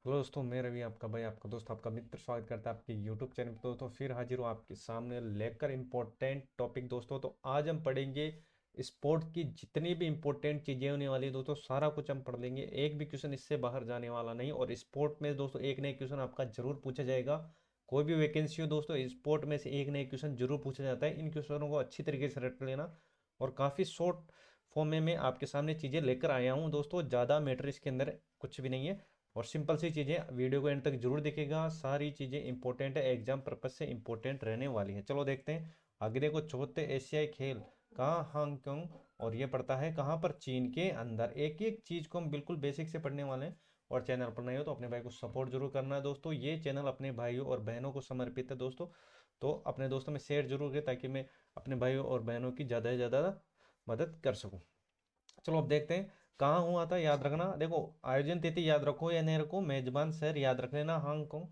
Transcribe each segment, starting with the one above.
Hello दोस्तों, मैं रवि आपका भाई, आपका दोस्त, आपका मित्र स्वागत करता है आपके यूट्यूब चैनल पर। दोस्तों फिर हाजिर हूँ आपके सामने लेकर इम्पोर्टेंट टॉपिक। दोस्तों तो आज हम पढ़ेंगे स्पोर्ट की जितनी भी इम्पोर्टेंट चीज़ें होने वाली है दोस्तों, सारा कुछ हम पढ़ लेंगे। एक भी क्वेश्चन इससे बाहर जाने वाला नहीं। और स्पोर्ट में दोस्तों एक नया क्वेश्चन आपका जरूर पूछा जाएगा। कोई भी वैकेंसी हो दोस्तों, स्पोर्ट में से एक नया क्वेश्चन जरूर पूछा जाता है। इन क्वेश्चनों को अच्छी तरीके से रट लेना। और काफ़ी शॉर्ट फॉर्म में मैं आपके सामने चीज़ें लेकर आया हूँ दोस्तों। ज़्यादा मैटर इसके अंदर कुछ भी नहीं है और सिंपल सी चीज़ें। वीडियो को एंड तक जरूर देखेगा, सारी चीज़ें इंपॉर्टेंट है, एग्जाम पर्पज से इंपॉर्टेंट रहने वाली है। चलो देखते हैं आगे। देखो, चौथे एशियाई खेल कहाँ, हांगकांग, और ये पड़ता है कहाँ पर, चीन के अंदर। एक एक चीज़ को हम बिल्कुल बेसिक से पढ़ने वाले हैं। और चैनल पर नए हो तो अपने भाई को सपोर्ट जरूर करना है दोस्तों। ये चैनल अपने भाइयों और बहनों को समर्पित है दोस्तों। तो अपने दोस्तों में शेयर जरूर करें ताकि मैं अपने भाइयों और बहनों की ज़्यादा से ज़्यादा मदद कर सकूँ। चलो अब देखते हैं कहाँ हुआ था, याद रखना। देखो, आयोजन तिथि याद रखो या नहीं रखो, मेजबान शहर याद रख लेना हांगकांग।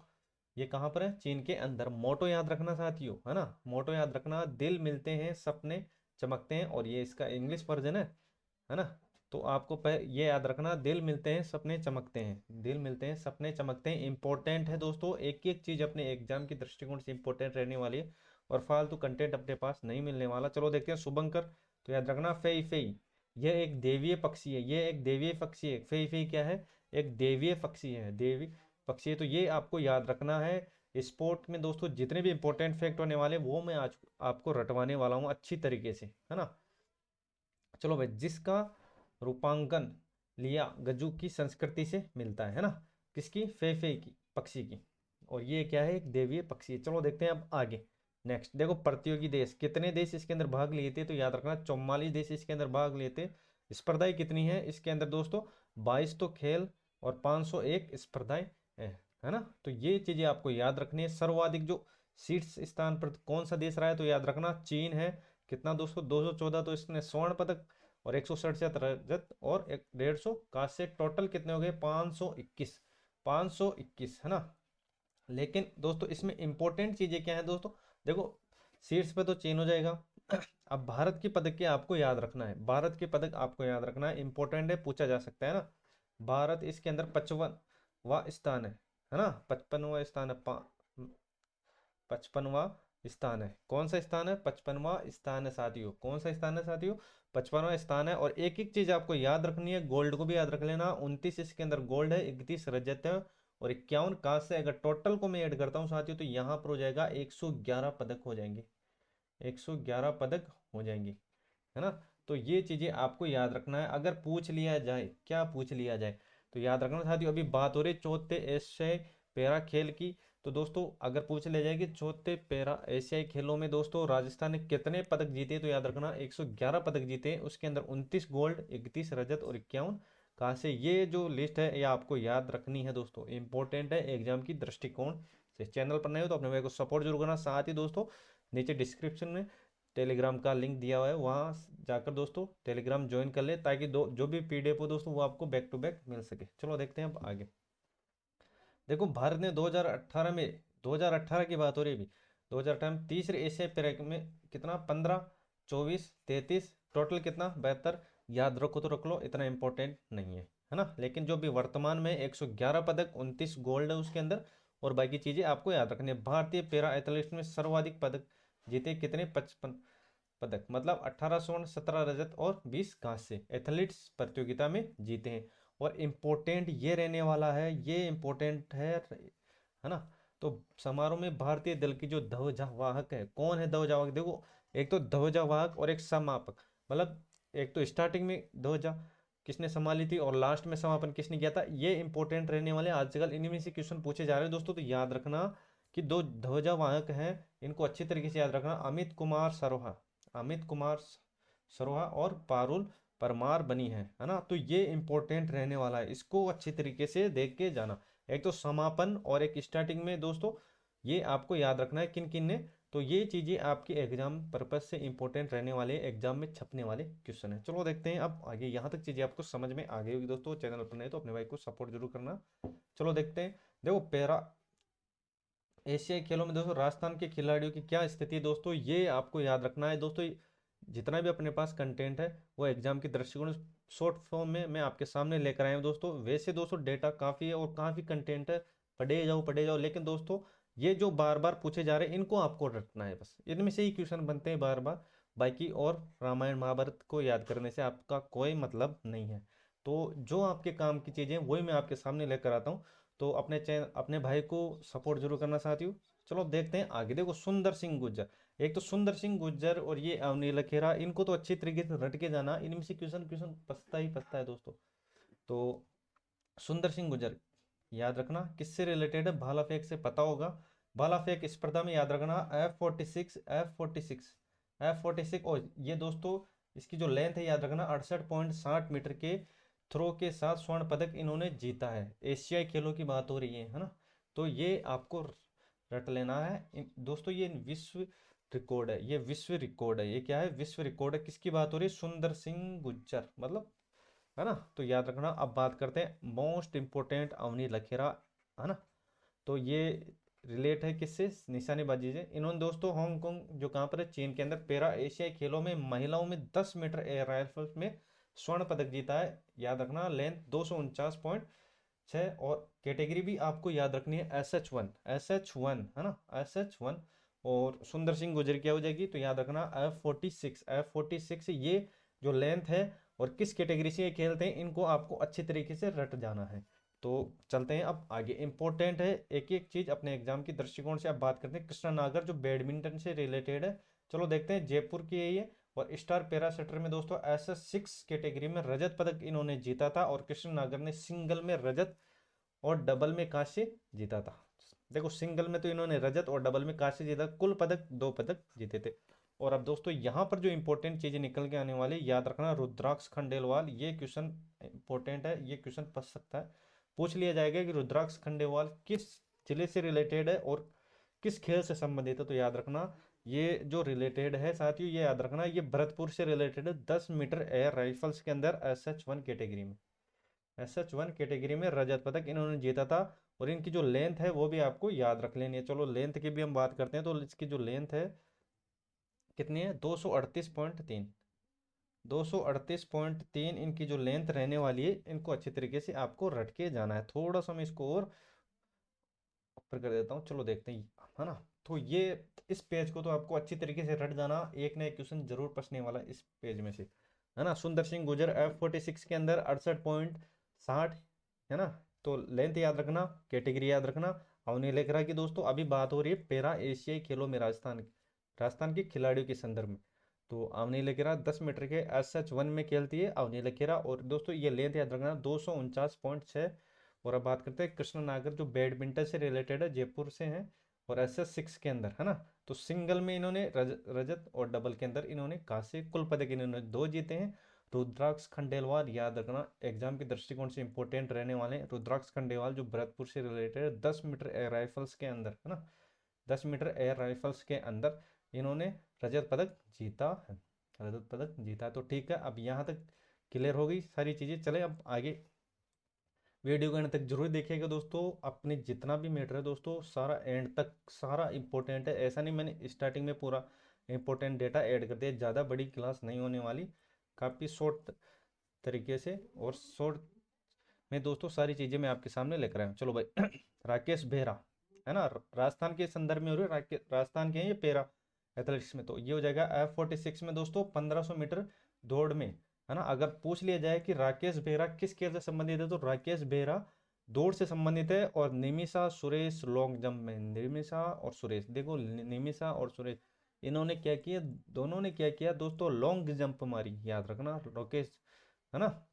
ये कहाँ पर है, चीन के अंदर। मोटो याद रखना साथियों, है ना। मोटो याद रखना, दिल मिलते हैं सपने चमकते हैं। और ये इसका इंग्लिश वर्जन है ना। तो आपको ये याद रखना, दिल मिलते हैं सपने चमकते हैं, दिल मिलते हैं सपने चमकते हैं। इंपॉर्टेंट है दोस्तों, एक एक चीज अपने एग्जाम की दृष्टिकोण से इंपॉर्टेंट रहने वाली है। और फालतू कंटेंट अपने पास नहीं मिलने वाला। चलो देखते हैं शुभंकर। तो याद रखना फेई फेई, यह एक देवीय पक्षी है। ये एक देवीय पक्षी है। फेई फेई क्या है, एक देवीय पक्षी है, देवी पक्षी है। तो ये आपको याद रखना है। स्पोर्ट में दोस्तों जितने भी इंपॉर्टेंट फैक्ट होने वाले वो मैं आज आपको रटवाने वाला हूँ अच्छी तरीके से, है ना। चलो भाई, जिसका रूपांकन लिया गजू की संस्कृति से मिलता है ना। किसकी, फे की, पक्षी की। और ये क्या है, एक देवीय पक्षी है। चलो देखते हैं अब आगे। नेक्स्ट देखो, प्रतियोगी देश कितने देश इसके अंदर भाग लिए थे। तो याद रखना 44 देश इसके अंदर भाग लिए थे। स्पर्धाएं कितनी है इसके अंदर दोस्तों, 22 तो खेल और 501 स्पर्धाएं है ना। तो ये चीजें आपको याद रखनी है। सर्वाधिक जो शीर्ष स्थान पर कौन सा देश रहा है, तो याद रखना चीन है। कितना दोस्तों, 214। तो इसने स्वर्ण पदक और 167 रजत और 150 कांस्य, टोटल कितने हो गए, 521। 521 है ना। लेकिन दोस्तों इसमें इंपॉर्टेंट चीजें क्या है दोस्तों। देखो, शीर्ष पे तो चीन हो जाएगा। अब भारत की पदक के आपको याद रखना है, भारत के पदक आपको याद रखना है, इंपॉर्टेंट है, पूछा जा सकता है ना। भारत इसके अंदर 55वां स्थान है ना। 55वां स्थान है, 55वां स्थान है। कौन सा स्थान है, 55वां स्थान है साथियों। कौन सा स्थान है साथियों, 55वां स्थान है। और एक एक चीज आपको याद रखनी है, गोल्ड को भी याद रख लेना। 29 इसके अंदर गोल्ड है, 31 रजत है और 51 कांस्य है। अगर टोटल को मैं ऐड करता हूँ साथियों तो यहाँ पर हो जाएगा 111 पदक हो जाएंगे। 111 पदक हो जाएंगे, है ना। तो ये चीजें आपको याद रखना है। अगर पूछ लिया जाए, क्या पूछ लिया जाए, तो याद रखना साथियों। अभी बात हो रही चौथे एशियाई पैरा खेल की। तो दोस्तों अगर पूछ लिया जाए कि चौथे पैरा एशियाई खेलों में दोस्तों राजस्थान ने कितने पदक जीते, तो याद रखना 111 पदक जीते। उसके अंदर 29 गोल्ड, 31 रजत और 51 कहाँ से। ये जो लिस्ट है ये आपको याद रखनी है दोस्तों, इंपॉर्टेंट है एग्जाम की दृष्टिकोण से। चैनल पर नए हो तो अपने भाई को सपोर्ट जरूर करना। साथ ही दोस्तों नीचे डिस्क्रिप्शन में टेलीग्राम का लिंक दिया हुआ है, वहाँ जाकर दोस्तों टेलीग्राम ज्वाइन कर ले ताकि दो जो भी पीडीएफ हो दोस्तों वो आपको बैक टू बैक मिल सके। चलो देखते हैं अब आगे। देखो, भारत ने 2018 में, 2018 की बात हो रही है अभी, 2018 में तीसरे एशियाई पैरा में कितना, 15, 24, 33, टोटल कितना, 72। याद रखो तो रख लो, इतना इंपॉर्टेंट नहीं है ना। लेकिन जो भी वर्तमान में 111 पदक, 29 गोल्ड है उसके अंदर और बाकी चीजें आपको याद रखनी है। भारतीय पैरा एथलीट्स में सर्वाधिक पदक जीते कितने, 55 पदक। मतलब 18 स्वर्ण, 17 रजत और 20 कांस्य एथलीट्स प्रतियोगिता में जीते हैं। और इम्पोर्टेंट ये रहने वाला है, ये इम्पोर्टेंट है ना। तो समारोह में भारतीय दल की जो ध्वजावाहक है, कौन है ध्वजावाहक। देखो, एक तो ध्वजावाहक और एक समापक। मतलब एक तो स्टार्टिंग में ध्वजा किसने संभाली थी और लास्ट में समापन किसने किया था, ये इंपॉर्टेंट रहने वाले। आजकल इनमें से क्वेश्चन पूछे जा रहे हैं दोस्तों। तो याद रखना कि दो ध्वजावाहक हैं, इनको अच्छी तरीके से याद रखना। अमित कुमार सरोहा, अमित कुमार सरोहा और पारुल परमार बनी है ना। तो ये इंपॉर्टेंट रहने वाला है, इसको अच्छी तरीके से देख के जाना। एक तो समापन और एक स्टार्टिंग में दोस्तों, ये आपको याद रखना है किन किन ने। तो ये चीजें आपके एग्जाम पर्पज से इंपॉर्टेंट रहने वाले, एग्जाम में छपने वाले क्वेश्चन है। चलो देखते हैं अब आगे। यहाँ तक चीजें आपको समझ में आ गई होगी दोस्तों। चैनल पर नहीं तो अपने भाई को सपोर्ट जरूर करना। चलो देखते हैं। देखो, पैरा एशियाई खेलों में दोस्तों राजस्थान के खिलाड़ियों की क्या स्थिति है दोस्तों, ये आपको याद रखना है दोस्तों। जितना भी अपने पास कंटेंट है वो एग्जाम के दृष्टिकोण शॉर्ट फॉर्म में मैं आपके सामने लेकर आया हूँ दोस्तों। वैसे दोस्तों डेटा काफ़ी है और काफ़ी कंटेंट है, पढ़े जाओ, लेकिन दोस्तों ये जो बार बार पूछे जा रहे हैं इनको आपको रटना है, बस इनमें से ही क्वेश्चन बनते हैं बार बार। बाकी और रामायण महाभारत को याद करने से आपका कोई मतलब नहीं है। तो जो आपके काम की चीज़ें वही मैं आपके सामने लेकर आता हूँ। तो अपने चैनल अपने भाई को सपोर्ट जरूर करना चाहती हूँ। चलो अब देखते हैं आगे। देखो सुंदर सिंह गुर्जर, एक तो सुंदर सिंह गुर्जर और ये अवनील खेरा, इनको तो अच्छी तरीके से रट के जाना, इनमें से क्वेश्चन क्वेश्चन पछता ही पछता है दोस्तों। तो सुंदर सिंह गुर्जर याद रखना किससे रिलेटेड है, भाला फेंक से पता होगा। भाला फेंक स्पर्धा में याद रखना F46 और ये दोस्तों इसकी जो लेंथ है याद रखना 68.60 मीटर के थ्रो के साथ स्वर्ण पदक इन्होंने जीता है। एशियाई खेलों की बात हो रही है ना। तो ये आपको रट लेना है दोस्तों। ये विश्व रिकॉर्ड है, ये विश्व रिकॉर्ड है। ये क्या है, विश्व रिकॉर्ड है। किसकी बात हो रही है, सुंदर सिंह गुज्जर, मतलब है ना। तो याद रखना। अब बात करते हैं मोस्ट इंपोर्टेंट अवनी लखेरा, है ना। तो ये रिलेट है किससे, निशानेबाजी से। इन्होंने दोस्तों हांगकांग जो कहाँ पर है, चीन के अंदर पैरा एशियाई खेलों में महिलाओं में 10 मीटर एयर राइफल में स्वर्ण पदक जीता है। याद रखना लेंथ 249.6 और कैटेगरी भी आपको याद रखनी है SH1 है ना, SH1। और सुंदर सिंह गुजर क्या हो जाएगी, तो याद रखना F46 ये जो लेंथ है और किस कैटेगरी से ये खेलते हैं इनको आपको अच्छी तरीके से रट जाना है। तो चलते हैं अब आगे। इंपॉर्टेंट है एक एक चीज अपने एग्जाम की दृष्टिकोण से। अब बात करते हैं कृष्णा नागर जो बैडमिंटन से रिलेटेड है। चलो देखते हैं, जयपुर की है ये। और स्टार पैराशटर में दोस्तों SS6 कैटेगरी में रजत पदक इन्होंने जीता था और कृष्ण नागर ने सिंगल में रजत और डबल में कांस्य जीता था। देखो सिंगल में तो इन्होंने रजत और डबल में कांस्य जीता, कुल पदक 2 पदक जीते थे। और अब दोस्तों यहाँ पर जो इंपॉर्टेंट चीजें निकल के आने वाली याद रखना, रुद्राक्ष खंडेलवाल, ये क्वेश्चन इंपॉर्टेंट है, ये क्वेश्चन पूछ सकता है, पूछ लिया जाएगा कि रुद्राक्ष खंडेलवाल किस जिले से रिलेटेड है और किस खेल से संबंधित है। तो याद रखना ये जो रिलेटेड है साथियों, ये याद रखना ये भरतपुर से रिलेटेड है। 10 मीटर एयर राइफल्स के अंदर SH1 कैटेगरी में, SH1 कैटेगरी में रजत पदक इन्होंने जीता था। और इनकी जो लेंथ है वो भी आपको याद रख लेनी है। चलो लेंथ की भी हम बात करते हैं। तो इसकी जो लेंथ है कितनी है, 238.3, 238.3 इनकी जो लेंथ रहने वाली है। इनको अच्छी तरीके से आपको रट के जाना है। थोड़ा सा मैं इसको और ऊपर कर देता हूँ, चलो देखते हैं, है ना। तो ये इस पेज को तो आपको अच्छी तरीके से रट जाना, एक ना एक क्वेश्चन जरूर पूछने वाला है इस पेज में से, है ना। सुंदर सिंह गुजर F46 के अंदर 68.60, है ना। तो लेंथ याद रखना, कैटेगरी याद रखना। अवनी लेखरा की दोस्तों अभी बात हो रही है पैरा एशियाई खेलों में राजस्थान के खिलाड़ियों के संदर्भ में। तो अवनी लेखरा 10 मीटर के SH1 में खेलती है अवनी लेखरा। और दोस्तों ये लेंथ याद रखना 249.6। और अब बात करते हैं कृष्ण नागर जो बैडमिंटन से रिलेटेड है, जयपुर से हैं और SS6 के अंदर, है ना। तो सिंगल में इन्होंने रजत और डबल के अंदर इन्होंने कांस्य, कुल पदक इन्होंने 2 जीते हैं। रुद्राक्ष खंडेलवाल याद रखना एग्जाम के दृष्टिकोण से इंपॉर्टेंट रहने वाले हैं। रुद्राक्ष खंडेलवाल जो भरतपुर से रिलेटेड है, 10 मीटर एयर राइफल्स के अंदर, है ना, 10 मीटर एयर राइफल्स के अंदर इन्होंने रजत पदक जीता है, रजत पदक जीता है। तो ठीक है, अब यहाँ तक क्लियर हो गई सारी चीज़ें। चले अब आगे, वीडियो को एंड तक जरूर देखिएगा दोस्तों। अपने जितना भी मैटर है दोस्तों सारा एंड तक सारा इंपॉर्टेंट है। ऐसा नहीं मैंने स्टार्टिंग में पूरा इंपॉर्टेंट डेटा ऐड कर दिया, ज़्यादा बड़ी क्लास नहीं होने वाली, काफ़ी शॉर्ट तरीके से और शॉर्ट में दोस्तों सारी चीज़ें मैं आपके सामने लेकर आया हूँ। चलो भाई राकेश बेहरा, है ना, राजस्थान के संदर्भ में हो रही है, राजस्थान के हैं ये पैरा एथलेटिक्स में। तो ये हो जाएगा F46 में दोस्तों 1500 मीटर दौड़ में, है ना। अगर पूछ लिया जाए कि राकेश बेहरा किस खेल से संबंधित है, तो राकेश बेहरा दौड़ से संबंधित है। और निमिषा सुरेश लॉन्ग जंप में, निमिषा और सुरेश, देखो निमिषा और सुरेश इन्होंने क्या किया, दोनों ने क्या किया दोस्तों, लॉन्ग जंप मारी, याद रखना राकेश, है ना,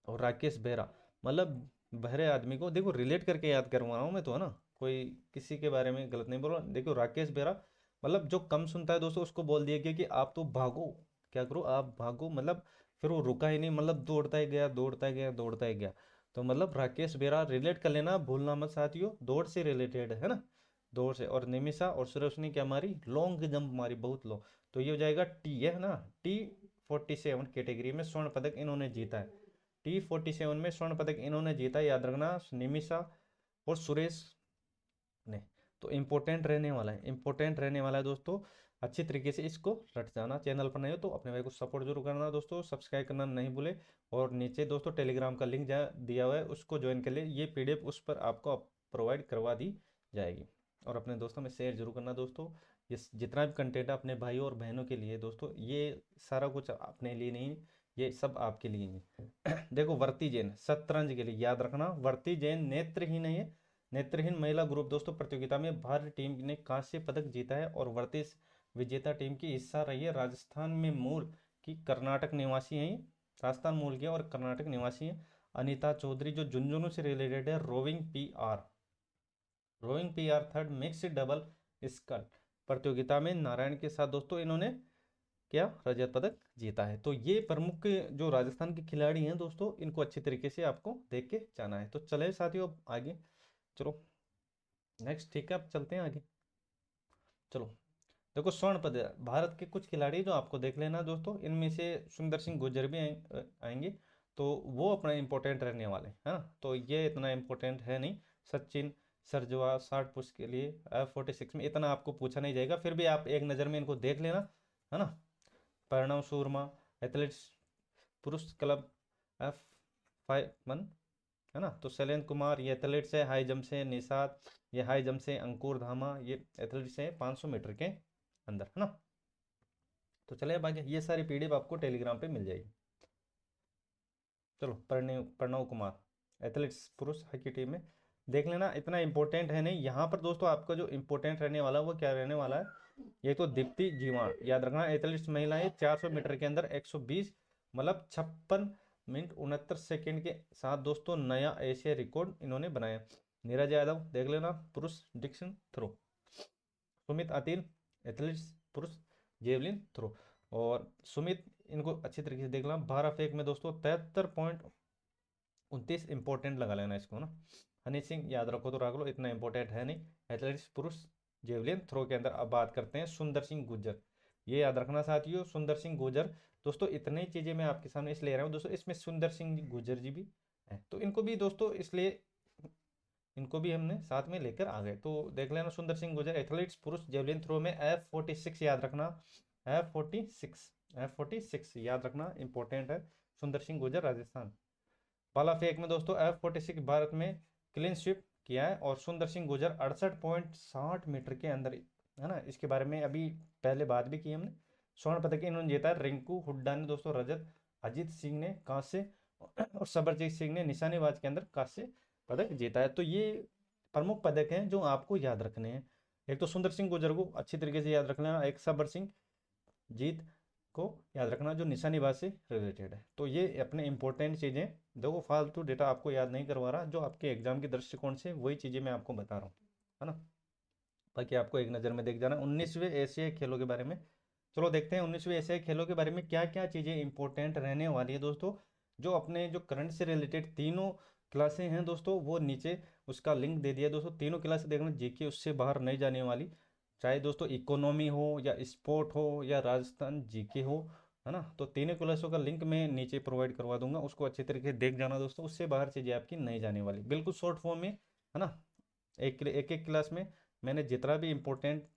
और राकेश बेहरा। मतलब बहरे आदमी को देखो रिलेट करके याद करवा रहा हूँ मैं तो, है ना, कोई किसी के बारे में गलत नहीं बोल रहा। देखो राकेश बेहरा मतलब जो कम सुनता है दोस्तों उसको बोल दिया गया कि आप तो भागो, क्या करो आप भागो, मतलब फिर वो रुका ही नहीं, मतलब दौड़ता ही गया, दौड़ता ही गया, दौड़ता ही गया। तो मतलब राकेश बेहरा रिलेट कर लेना, भूलना मत साथियों, दौड़ से रिलेटेड है ना, दौड़ से। और निमिषा और सुरेश ने क्या मारी, लॉन्ग जंप मारी, बहुत लॉन्ग। तो ये हो जाएगा टी, है ना, T47 कैटेगरी में स्वर्ण पदक इन्होंने जीता है। T47 में स्वर्ण पदक इन्होंने जीता, याद रखना, निमिषा और सुरेश ने। तो इंपॉर्टेंट रहने वाला है, इंपॉर्टेंट रहने वाला है दोस्तों। अच्छी तरीके से इसको रट जाना। चैनल पर नहीं हो तो अपने भाई को सपोर्ट जरूर करना दोस्तों, सब्सक्राइब करना नहीं भूले। और नीचे दोस्तों टेलीग्राम का लिंक दिया हुआ है, उसको ज्वाइन कर ले, ये पीडीएफ उस पर आपको प्रोवाइड करवा दी जाएगी। और अपने दोस्तों में शेयर जरूर करना दोस्तों। ये जितना भी कंटेंट है अपने भाइयों और बहनों के लिए दोस्तों, ये सारा कुछ अपने लिए नहीं, ये सब आपके लिए ही देखो वर्ती जैन शतरंज के लिए याद रखना, वर्ती जैन नेत्रहीन है, ये नेत्रहीन महिला ग्रुप दोस्तों प्रतियोगिता में भारतीय टीम ने कांस्य पदक जीता है। और वर्ती विजेता टीम की हिस्सा रही है राजस्थान में मूल की कर्नाटक निवासी हैं, राजस्थान मूल की और कर्नाटक निवासी हैं अनीता चौधरी, जो झुंझुनू से रिलेटेड है। Rowing P R third mixed double scull प्रतियोगिता में नारायण के साथ दोस्तों इन्होंने क्या रजत पदक जीता है। तो ये प्रमुख जो राजस्थान के खिलाड़ी हैं दोस्तों, इनको अच्छी तरीके से आपको देख के जाना है। तो चले साथियों अब आगे चलो, नेक्स्ट ठीक है, अब चलते हैं आगे। चलो देखो स्वर्ण पदक भारत के कुछ खिलाड़ी जो आपको देख लेना दोस्तों, इनमें से सुंदर सिंह गुर्जर भी आएंगे, तो वो अपना इंपॉर्टेंट रहने वाले हैं, है ना। तो ये इतना इंपॉर्टेंट है नहीं। सचिन सरजवा 60 पुश के लिए F46 में इतना आपको पूछा नहीं जाएगा, फिर भी आप एक नज़र में इनको देख लेना, है ना। प्रणव शर्मा एथलेटिक्स पुरुष क्लब F51, है ना। तो शैलेंद्र कुमार ये एथलेट्स है हाई जंप से, निषाद ये हाई जंप से, अंकुर धामा ये एथलेट्स है 500 मीटर के अंदर, है ना। तो चले अब आगे, ये सारी पीडीएफ आपको टेलीग्राम पे मिल जाएगी। चलो प्रणव प्रणव कुमार एथलेटिक्स पुरुष हॉकी टीम में देख लेना, इतना इंपॉर्टेंट है नहीं। यहाँ पर दोस्तों आपका जो इंपॉर्टेंट रहने वाला है वो क्या रहने वाला है, ये तो दीप्ति जीवाण याद रखना। एथलेटिक्स महिलाएं 400 मीटर के अंदर 120 मतलब 56 मिनट 69 सेकेंड के साथ दोस्तों नया एशिया रिकॉर्ड इन्होंने बनाया। नीरज यादव देख लेना पुरुष Dickson throw. Sumit Atil athletics पुरुष जेवलिन थ्रो। और सुमित इनको अच्छी तरीके से देख लेना, भाला फेंक में दोस्तों 73.29 इंपॉर्टेंट लगा लेना इसको ना। हनी सिंह याद रखो तो रख लो, इतना इंपॉर्टेंट है नहीं। एथलेटिक्स पुरुष जेवलिन थ्रो के अंदर अब बात करते हैं सुंदर सिंह गुर्जर, ये याद रखना साथियों, सुंदर सिंह गुर्जर दोस्तों। इतनी चीजें मैं आपके सामने इसलिए रहा हूँ दोस्तों, इसमें सुंदर सिंह गुर्जर जी भी है, तो इनको भी दोस्तों इसलिए इनको भी हमने साथ में लेकर आ गए। तो देख लेना सुंदर सिंह गुर्जर एथलेटिक्स पुरुष जेवलिन थ्रो में F46 याद रखना, F46 याद रखना इंपॉर्टेंट है। सुंदर सिंह गुर्जर राजस्थान। भाला फेंक में दोस्तों F46 भारत में क्लीन स्वीप किया है, और सुंदर सिंह गुर्जर 68.60 मीटर के अंदर, है ना। इसके बारे में अभी पहले बात भी की हमने। स्वर्ण पदक इन्होंने जीता है। रिंकू हुड्डा ने दोस्तों रजत, अजीत सिंह ने कांस्य और सबरजीत सिंह ने निशानेबाज के अंदर कांस्य पदक जीता है। तो ये प्रमुख पदक हैं जो आपको याद रखने हैं। एक तो सुंदर सिंह गुर्जर को अच्छी तरीके से याद रखना, एक सबर सिंह जीत को याद रखना जो निशानेबाज से रिलेटेड है। तो ये अपने इंपॉर्टेंट चीज़ें, देखो फालतू डेटा आपको याद नहीं करवा रहा, जो आपके एग्जाम के दृष्टिकोण से वही चीज़ें मैं आपको बता रहा हूँ, है ना। बाकी आपको एक नज़र में देख जाना 19वें एशियाई खेलों के बारे में। चलो देखते हैं 19वें एशियाई खेलों के बारे में क्या क्या चीज़ें इंपॉर्टेंट रहने वाली है दोस्तों। जो अपने जो करंट से रिलेटेड तीनों क्लासें हैं दोस्तों, वो नीचे उसका लिंक दे दिया दोस्तों। तीनों क्लासें देखना, जीके उससे बाहर नहीं जाने वाली, चाहे दोस्तों इकोनॉमी हो या स्पोर्ट हो या राजस्थान जीके हो, है ना। तो तीनों क्लासों का लिंक मैं नीचे प्रोवाइड करवा दूंगा, उसको अच्छे तरीके से देख जाना दोस्तों, उससे बाहर चीज़ें आपकी नहीं जाने वाली, बिल्कुल शॉर्ट फॉर्म में, है ना। एक क्लास में मैंने जितना भी इम्पोर्टेंट,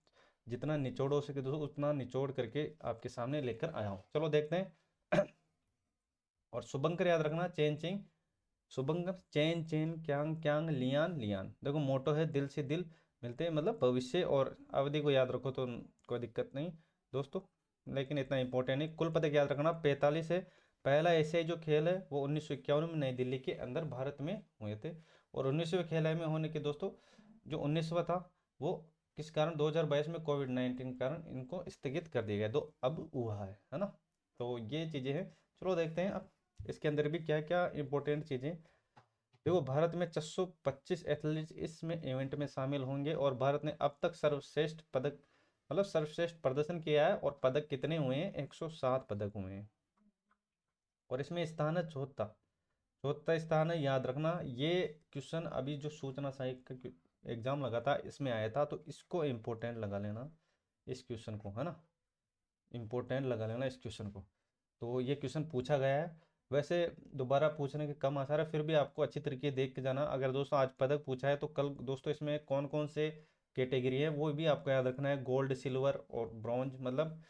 जितना निचोड़ हो सके दोस्तों उतना निचोड़ करके आपके सामने लेकर आया हूँ। चलो देखते हैं और शुभंकर याद रखना, चेन चेंग शुभंकर, चैन चैन क्यांग क्यांग लियान लियान। देखो मोटो है दिल से दिल मिलते हैं, मतलब भविष्य और अवधि को याद रखो तो कोई दिक्कत नहीं दोस्तों, लेकिन इतना इंपॉर्टेंट नहीं। कुल पदक याद रखना 45 है। पहला एशियाई जो खेल है वो 1951 में नई दिल्ली के अंदर भारत में हुए थे। और 19वें खेल में होने के दोस्तों, जो 19वां था वो किस कारण 2022 में कोविड-19 के कारण इनको स्थगित कर दिया गया, तो अब हुआ है ना। तो ये चीज़ें हैं। चलो देखते हैं अब इसके अंदर भी क्या क्या इंपॉर्टेंट चीज़ें। देखो भारत में 625 एथलीट इसमें इवेंट में शामिल होंगे, और भारत ने अब तक सर्वश्रेष्ठ पदक मतलब सर्वश्रेष्ठ प्रदर्शन किया है, और पदक कितने हुए हैं, 107 पदक हुए हैं। और इसमें स्थान है चौथा, चौथा स्थान है, याद रखना। ये क्वेश्चन अभी जो सूचना सहायक का एग्जाम लगा था इसमें आया था, तो इसको इम्पोर्टेंट लगा लेना, इस क्वेश्चन को, है ना। इम्पोर्टेंट लगा लेना इस क्वेश्चन को, तो ये क्वेश्चन पूछा गया है। वैसे दोबारा पूछने के कम आसार है, फिर भी आपको अच्छी तरीके देख के जाना। अगर दोस्तों आज पदक पूछा है तो कल दोस्तों इसमें कौन कौन से कैटेगरी है वो भी आपको याद रखना है, गोल्ड सिल्वर और ब्रॉन्ज, मतलब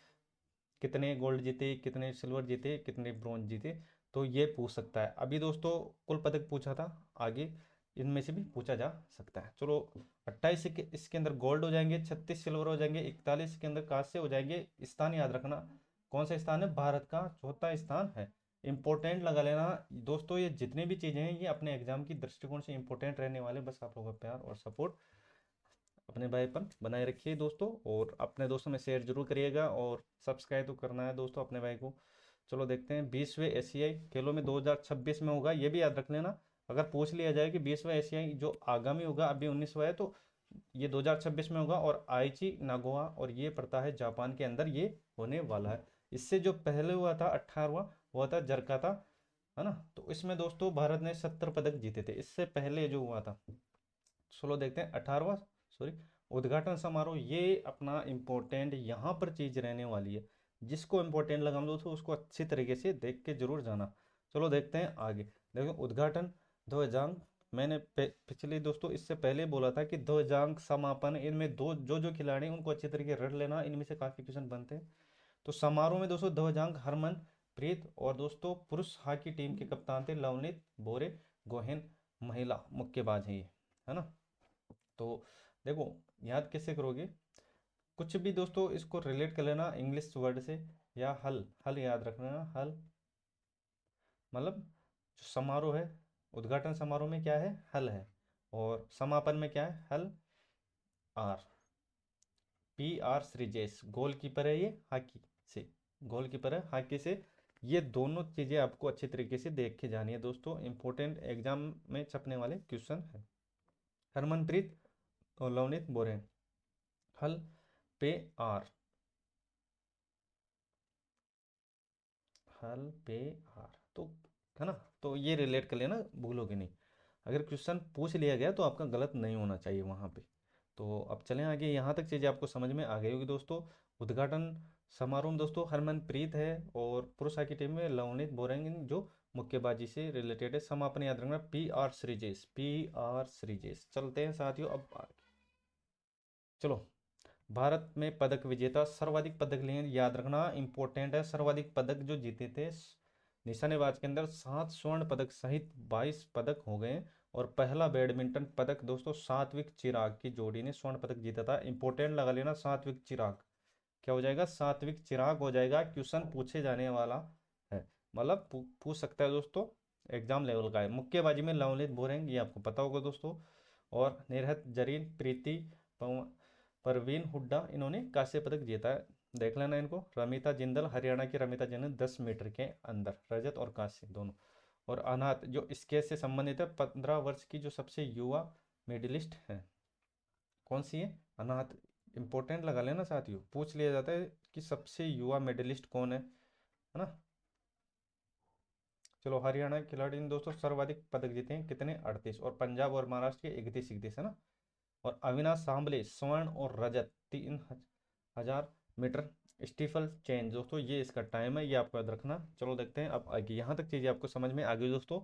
कितने गोल्ड जीते, कितने सिल्वर जीते, कितने ब्रॉन्ज जीते, तो ये पूछ सकता है। अभी दोस्तों कुल पदक पूछा था, आगे इनमें से भी पूछा जा सकता है। चलो 28 इसके अंदर गोल्ड हो जाएंगे, 36 सिल्वर हो जाएंगे, 41 के अंदर कांस्य हो जाएंगे। स्थान याद रखना, कौन सा स्थान है, भारत का चौथा स्थान है। इंपॉर्टेंट लगा लेना दोस्तों, ये जितनी भी चीजें हैं ये अपने एग्जाम की दृष्टिकोण से इंपॉर्टेंट रहने वाले, बस आप लोगों का प्यार और सपोर्ट अपने भाई पर बनाए रखिए दोस्तों, और अपने दोस्तों में शेयर जरूर करिएगा, और सब्सक्राइब तो करना है दोस्तों अपने भाई को। चलो देखते हैं 20वें एशियाई खेलों में 2026 में होगा, ये भी याद रख लेना। अगर पूछ लिया जाए कि 20वां एशियाई जो आगामी होगा, अभी 19वां है, तो ये 2026 में होगा, और आईची नागोया, और ये पड़ता है जापान के अंदर ये होने वाला है। इससे जो पहले हुआ था 18वां, हुआ था जरकाता, है ना। तो इसमें दोस्तों भारत ने 70 पदक जीते थे इससे पहले जो हुआ था। चलो देखते हैं 18वां, सॉरी, उद्घाटन समारोह, ये अपना इम्पोर्टेंट यहाँ पर चीज रहने वाली है। जिसको इम्पोर्टेंट लगा दोस्तों उसको अच्छी तरीके से देख के जरूर जाना। चलो देखते हैं आगे। देखो उद्घाटन, ध्वजांक, मैंने पिछले दोस्तों इससे पहले बोला था कि ध्वजांक, समापन, इनमें दो जो जो खिलाड़ी हैं उनको अच्छी तरीके रट लेना, इनमें से काफी क्वेश्चन बनते हैं। तो समारोह में दोस्तों ध्वजांक हरमनप्रीत, और दोस्तों पुरुष हॉकी टीम के कप्तान थे लवनीत बोरे गोहेन, महिला मुक्केबाज है ये, है ना। तो देखो याद कैसे करोगे, कुछ भी दोस्तों इसको रिलेट कर लेना इंग्लिश वर्ड से, या हल, हल याद रखना, हल मतलब जो समारोह है, उद्घाटन समारोह में क्या है, हल है, और समापन में क्या है, हल आर, पी आर श्रीजेश गोलकीपर है ये हॉकी से, गोलकीपर है हॉकी से। ये दोनों चीजें आपको अच्छी तरीके से देख के जानी है दोस्तों, इंपॉर्टेंट एग्जाम में छपने वाले क्वेश्चन है। हरमनप्रीत और लवनीत बोरे, हल पे आर, हल पे आर, तो है ना। तो ये रिलेट कर लेना, भूलोगे नहीं। अगर क्वेश्चन पूछ लिया गया तो आपका गलत नहीं होना चाहिए वहाँ पे। तो अब चलें आगे, यहाँ तक चीज़ें आपको समझ में आ गई होगी दोस्तों। उद्घाटन समारोह में दोस्तों हरमनप्रीत है, और पुरुष हॉकी टीम में लवनीत बोरेंग जो मुक्केबाजी से रिलेटेड है। समापन याद रखना P R Sreejesh, P R Sreejesh. चलते हैं साथियों अब आगे। चलो, भारत में पदक विजेता, सर्वाधिक पदक लिए याद रखना इंपॉर्टेंट है, सर्वाधिक पदक जो जीते थे निशानेबाज के अंदर 7 स्वर्ण पदक सहित 22 पदक हो गए। और पहला बैडमिंटन पदक दोस्तों सात्विक चिराग की जोड़ी ने स्वर्ण पदक जीता था। इंपॉर्टेंट लगा लेना, सात्विक चिराग क्या हो जाएगा, सात्विक चिराग हो जाएगा, क्वेश्चन पूछे जाने वाला है, मतलब पूछ सकता है दोस्तों, एग्जाम लेवल का है। मुक्केबाजी में लवनीत बोरेंग, ये आपको पता होगा दोस्तों, और निरहत जरीन, प्रीति परवीन हुड्डा, इन्होंने कांस्य पदक जीता है। देख लेना इनको। रमिता जिंदल, हरियाणा की रमिता जिंदल 10 मीटर के अंदर रजत और कांस्य दोनों। और अनाथ जो स्केच से संबंधित है, 15 वर्ष की जो सबसे युवा मेडलिस्ट है, कौन सी है, अनाथ। इंपॉर्टेंट लगा लेना साथियों, पूछ लिया जाता है कि सबसे युवा मेडलिस्ट कौन है ना। चलो, हरियाणा के खिलाड़ी ने दोस्तों सर्वाधिक पदक जीते हैं, कितने, 38, और पंजाब और महाराष्ट्र के 31 है ना। और अविनाश सांबले स्वर्ण और रजत 3000 मीटर स्टीफल चेंज दोस्तों, ये इसका टाइम है, ये आपको याद रखना। चलो देखते हैं अब आगे, यहाँ तक चीजें आपको समझ में आ गई दोस्तों।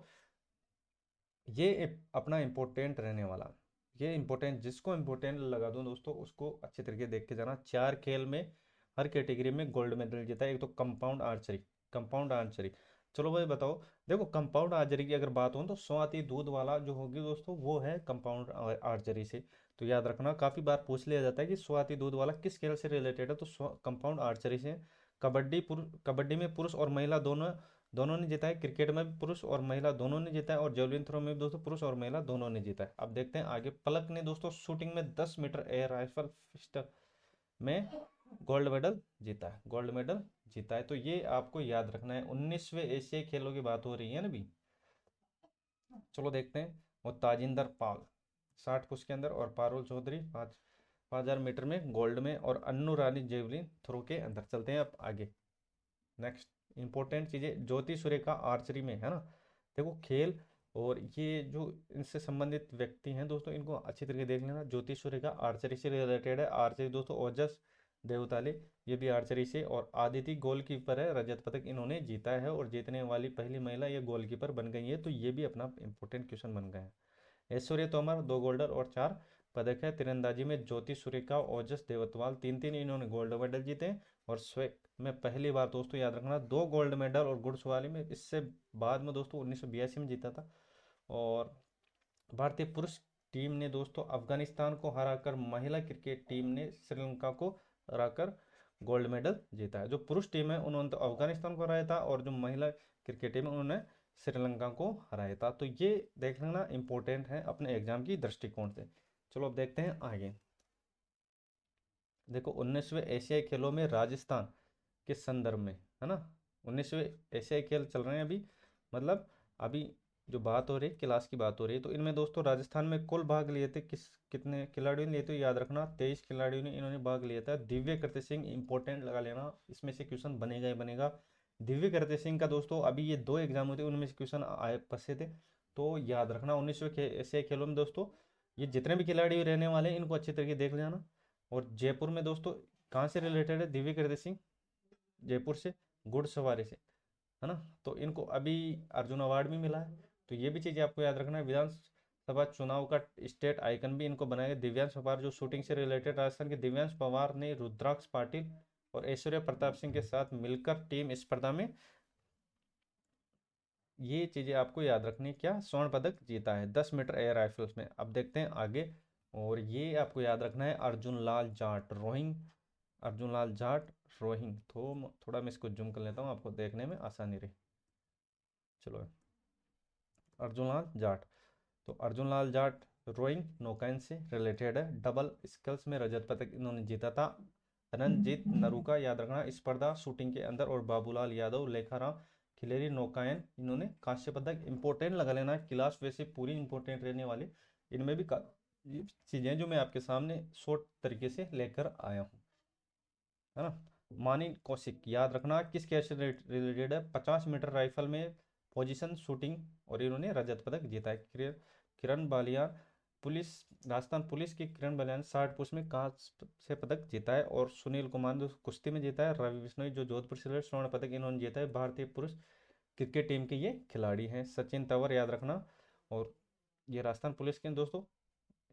ये अपना इंपॉर्टेंट रहने वाला, ये इंपॉर्टेंट, जिसको इंपॉर्टेंट लगा दूं दोस्तों उसको अच्छे तरीके देख के जाना। 4 खेल में हर कैटेगरी में गोल्ड मेडल जीता है। एक तो कंपाउंड आर्चरी, कंपाउंड आर्चरी। चलो भाई बताओ, देखो कंपाउंड आर्चरी की अगर बात हो तो स्वाति दूध वाला जो होगी दोस्तों वो है कंपाउंड आर्चरी से। तो याद रखना, काफी बार पूछ लिया जाता है कि स्वाति दूध वाला किस खेल से रिलेटेड है, तो कंपाउंड आर्चरी से। कबड्डी में पुरुष और महिला दोनों दोनों ने जीता है। क्रिकेट में भी पुरुष और महिला दोनों ने जीता है, और जेवलिन थ्रो में भी दोस्तों पुरुष और महिला दोनों ने जीता है। अब देखते हैं आगे। पलक ने दोस्तों शूटिंग में 10 मीटर एयर राइफल पिस्टल में गोल्ड मेडल जीता है, गोल्ड मेडल जीता है। तो ये आपको याद रखना है, 19वें एशियाई खेलों की बात हो रही है ना भी। चलो देखते हैं। और ताजिंदर पाल 60 पुश के अंदर, और पारुल चौधरी 5000 मीटर में गोल्ड में, और अन्नू रानी जेवलिन थ्रो के अंदर। चलते हैं अब आगे। नेक्स्ट इंपॉर्टेंट चीज़ें, ज्योति सुरेखा आर्चरी में, है ना। देखो खेल, और ये जो इनसे संबंधित व्यक्ति हैं दोस्तों इनको अच्छी तरीके देख लेना। ज्योति सुरेखा आर्चरी से रिलेटेड है। आर्चरी दोस्तों ओजस देवताले, ये भी आर्चरी से। और आदिति गोलकीपर है, रजत पदक इन्होंने जीता है, और जीतने वाली पहली महिला ये गोलकीपर बन गई है, तो ये भी अपना इंपॉर्टेंट क्वेश्चन बन गए हैं। ऐश्वर्या तोमर 2 गोल्ड और 4 पदक है। तीरंदाजी में ज्योति सुरेखा, ओजस देवतवाल, तीन तीन इन्होंने गोल्ड मेडल जीते हैं। और स्वेक में पहली बार दोस्तों याद रखना 2 गोल्ड मेडल। और घुड़सवारी में इससे बाद में दोस्तों 1982 में जीता था। और भारतीय पुरुष टीम ने दोस्तों अफगानिस्तान को हराकर, महिला क्रिकेट टीम ने श्रीलंका को हराकर गोल्ड मेडल जीता है। जो पुरुष टीम है उन्होंने तो अफगानिस्तान को हराया था, और जो महिला क्रिकेट टीम है उन्होंने श्रीलंका को हराया था। तो ये देख लेना इंपॉर्टेंट है अपने एग्जाम की दृष्टिकोण से। चलो अब देखते हैं आगे। देखो 19वें एशियाई खेलों में राजस्थान के संदर्भ में, है ना, 19वें एशियाई खेल चल रहे हैं अभी, मतलब अभी जो बात हो रही है क्लास की बात हो रही है। तो इनमें दोस्तों राजस्थान में कुल भाग लिए थे कितने खिलाड़ियों ने लिए थे, याद रखना 23 खिलाड़ियों ने इन्होंने भाग लिया था। दिव्य कृति सिंह इंपॉर्टेंट लगा लेना, इसमें से क्वेश्चन बनेगा ही बनेगा। दिव्य कृति सिंह का दोस्तों अभी ये 2 एग्जाम हुए थे, उनमें से क्वेश्चन आए फंसे थे। तो याद रखना 19वें एशियाई खेलों में दोस्तों ये जितने भी खिलाड़ी रहने वाले हैं इनको अच्छे तरीके देख लेना। और जयपुर में दोस्तों कहाँ से रिलेटेड है दिव्य कृति सिंह, जयपुर से, घुड़सवारी से, है ना। तो इनको अभी अर्जुन अवार्ड भी मिला है। तो ये भी चीज़ें आपको याद रखना है। विधानसभा चुनाव का स्टेट आइकन भी इनको बनाया। दिव्यांश पवार जो शूटिंग से रिलेटेड, राजस्थान के दिव्यांश पवार ने रुद्राक्ष पाटिल और ऐश्वर्या प्रताप सिंह के साथ मिलकर टीम स्पर्धा में ये चीज़ें आपको याद रखनी, क्या स्वर्ण पदक जीता है 10 मीटर एयर राइफल्स में। अब देखते हैं आगे। और ये आपको याद रखना है अर्जुन लाल जाट रोइंग, अर्जुन लाल जाट रोइंग। तो थोड़ा मैं इसको जूम कर लेता हूँ आपको देखने में आसानी रहे। चलो अर्जुन लाल जाट, तो अर्जुन लाल जाट रोइंग नौकायन से रिलेटेड है। डबल स्कल्स में रजत पदक इन्होंने जीता था। रणजीत नरूका याद रखना स्पर्धा शूटिंग के अंदर। और बाबूलाल यादव लेखाराम खिलेरी नौकायन इन्होंने कांस्य पदक। इंपॉर्टेंट लगा लेना, क्लास वैसे पूरी इंपॉर्टेंट रहने वाली, इनमें भी ये चीज़ें जो मैं आपके सामने शॉर्ट तरीके से लेकर आया हूँ, है ना। मानिक कौशिक याद रखना किस कैच से रिलेटेड है, 50 मीटर राइफल में पोजीशन शूटिंग, और इन्होंने रजत पदक जीता है। किरण बालियान पुलिस, राजस्थान पुलिस की किरण बालियान 60 पुरुष में कांस्य से पदक जीता है। और सुनील कुमार जो कुश्ती में जीता है। रवि बिश्नोई जो जोधपुर से स्वर्ण पदक इन्होंने जीता है। भारतीय पुरुष क्रिकेट टीम के ये खिलाड़ी हैं। सचिन तंवर याद रखना, और ये राजस्थान पुलिस के दोस्तों,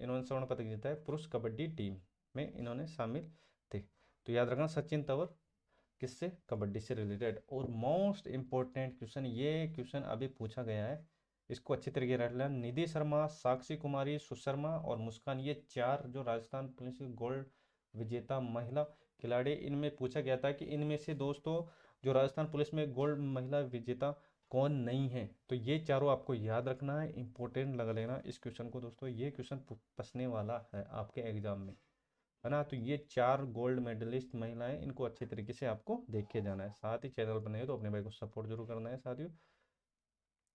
इन्होंने स्वर्ण पदक जीता है। पुरुष कबड्डी टीम में इन्होंने शामिल थे। तो याद रखना सचिन तंवर किससे, कबड्डी से रिलेटेड। और मोस्ट इंपॉर्टेंट क्वेश्चन, ये क्वेश्चन अभी पूछा गया है, इसको अच्छी तरीके रख लेना। निधि शर्मा, साक्षी कुमारी, सुशर्मा और मुस्कान, ये 4 जो राजस्थान पुलिस की गोल्ड विजेता महिला खिलाड़ी, इनमें पूछा गया था कि इनमें से दोस्तों जो राजस्थान पुलिस में गोल्ड महिला विजेता कौन नहीं है। तो ये चारों आपको याद रखना है, इंपॉर्टेंट लगा लेना इस क्वेश्चन को दोस्तों, ये क्वेश्चन फंसने वाला है आपके एग्जाम में, है ना। तो ये 4 गोल्ड मेडलिस्ट महिलाएं, इनको अच्छे तरीके से आपको देख के जाना है। साथ ही चैनल पर नए हो तो अपने भाई को सपोर्ट जरूर करना है साथियों,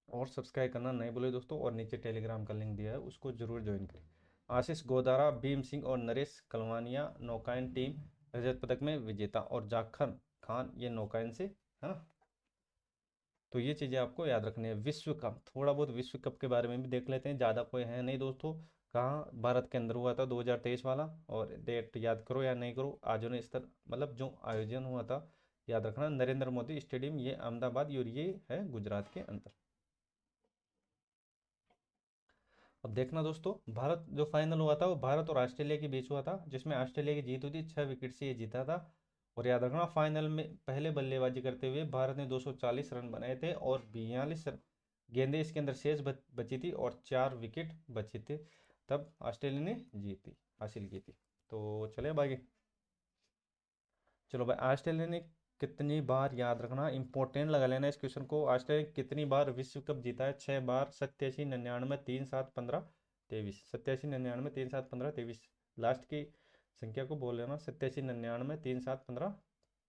और सब्सक्राइब करना नहीं भूले दोस्तों। और नीचे टेलीग्राम का लिंक दिया है, उसको जरूर ज्वाइन करें। आशीष गोदारा, भीम सिंह और नरेश कलवानिया नौकायन टीम रजत पदक में विजेता। और जाखर खान ये नौकायन से, है ना। तो ये चीज़ें आपको याद रखनी है। विश्व कप, थोड़ा बहुत विश्व कप के बारे में भी देख लेते हैं, ज़्यादा कोई है नहीं दोस्तों। कहाँ, भारत के अंदर हुआ था 2023 वाला। और डेट याद करो या नहीं करो, आयोजन स्तर मतलब जो आयोजन हुआ था याद रखना, नरेंद्र मोदी स्टेडियम, ये अहमदाबाद, और ये है गुजरात के अंदर। अब देखना दोस्तों, भारत जो फाइनल हुआ था वो भारत और ऑस्ट्रेलिया के बीच हुआ था, जिसमें ऑस्ट्रेलिया की जीत हुई थी, 6 विकेट से ये जीता था। और याद रखना फाइनल में पहले बल्लेबाजी करते हुए भारत ने 240 रन बनाए थे, और 42 गेंदें इसके अंदर शेष बची थी, और 4 विकेट बचे थे, तब ऑस्ट्रेलिया ने जीती हासिल की थी। तो चले बाकी, चलो भाई, ऑस्ट्रेलिया ने कितनी बार, याद रखना इंपॉर्टेंट लगा लेना इस क्वेश्चन को, ऑस्ट्रेलिया कितनी बार विश्व कप जीता है। 6 बार, 87, 99, 3, 7, 15, 23। 87, 99, 3, 7, 15, 23, लास्ट की संख्या को बोल लेना, 87, 99, 3, 7, 15,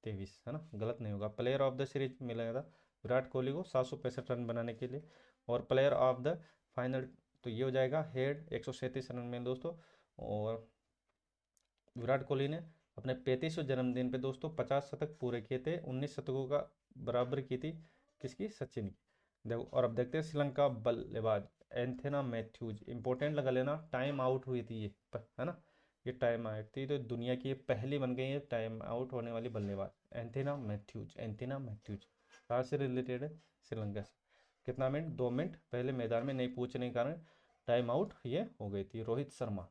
23, है ना, गलत नहीं होगा। प्लेयर ऑफ द सीरीज मिला था विराट कोहली को 765 रन बनाने के लिए। और प्लेयर ऑफ द फाइनल, तो ये हो जाएगा हेड 137 रन में दोस्तों। और विराट कोहली ने अपने 35वें जन्मदिन पे दोस्तों 50 शतक पूरे किए थे, 19 शतकों का बराबरी की थी किसकी, सचिन की। देखो, और अब देखते हैं श्रीलंका बल्लेबाज एंथोना मैथ्यूज, इंपॉर्टेंट लगा लेना, टाइम आउट हुई थी ये, है ना, ये टाइम आउट थी, तो दुनिया की ये पहली बन गई है टाइम आउट होने वाली बल्लेबाज एंथोना मैथ्यूज। एंथोना मैथ्यूज कहाँ से रिलेटेड है, श्रीलंका से। कितना मिनट, 2 मिनट पहले मैदान में नहीं पूछने के कारण टाइम आउट ये हो गई थी। रोहित शर्मा,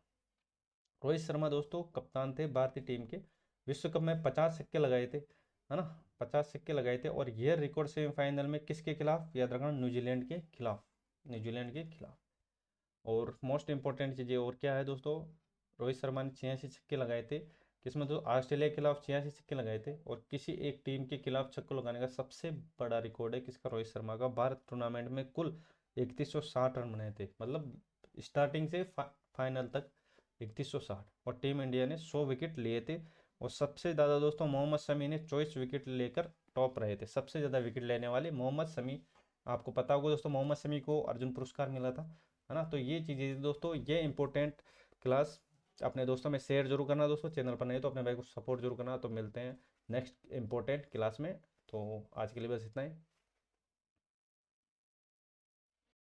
रोहित शर्मा दोस्तों कप्तान थे भारतीय टीम के। विश्व कप में 50 छक्के लगाए थे, है ना, 50 छक्के लगाए थे। और यह रिकॉर्ड सेमीफाइनल में किसके खिलाफ, याद रखना, न्यूजीलैंड के खिलाफ, न्यूजीलैंड के खिलाफ। और मोस्ट इंपॉर्टेंट चीज़ें और क्या है दोस्तों, रोहित शर्मा ने 86 छक्के लगाए थे। किसमें, तो ऑस्ट्रेलिया के खिलाफ 86 छक्के लगाए थे। और किसी एक टीम के खिलाफ छक्कों लगाने का सबसे बड़ा रिकॉर्ड है किसका, रोहित शर्मा का। भारत टूर्नामेंट में कुल 3160 रन बनाए थे, मतलब स्टार्टिंग से फाइनल तक 3160। और टीम इंडिया ने 100 विकेट लिए थे। और सबसे ज़्यादा दोस्तों मोहम्मद शमी ने 24 विकेट लेकर टॉप रहे थे, सबसे ज़्यादा विकेट लेने वाले मोहम्मद शमी। आपको पता होगा दोस्तों, मोहम्मद शमी को अर्जुन पुरस्कार मिला था, है ना। तो ये चीज़ें दोस्तों, ये इंपॉर्टेंट क्लास अपने दोस्तों में शेयर जरूर करना दोस्तों। चैनल पर नहीं तो अपने भाई को सपोर्ट जरूर करना। तो मिलते हैं नेक्स्ट इंपॉर्टेंट क्लास में। तो आज के लिए बस इतना ही।